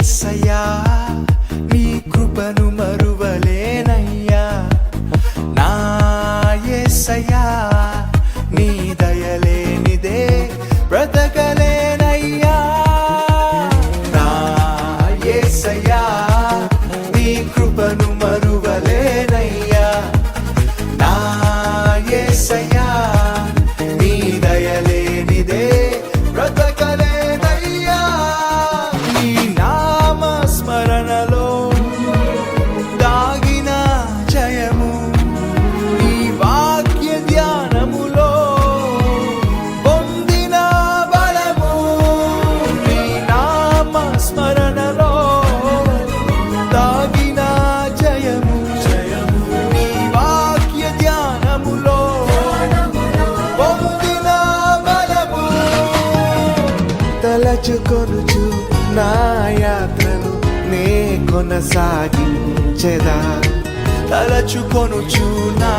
యేసయ్యా నీ కృపను మరువలేనయ్యా నా యేసయ్యా నీ దయలేనిదే బ్రతకలేనయ్యా నా యేసయ్యా నీ కృపను మరువలేనయ్యా నా యేసయ్యా నీ దయలేనిదే బ్రతకలేనయ్యా నీ నామ స్మరణలో దాగిన జయము నీ వాక్య ధ్యానములో పొందిన బలము నీ నామ స్మరణలో దాగిన జయము నీ వాక్య ధ్యానములో పొందిన బలము తలచుకొనుచు నా యాత్రను నే కొనసాగించెదా తలచుకొనుచు నా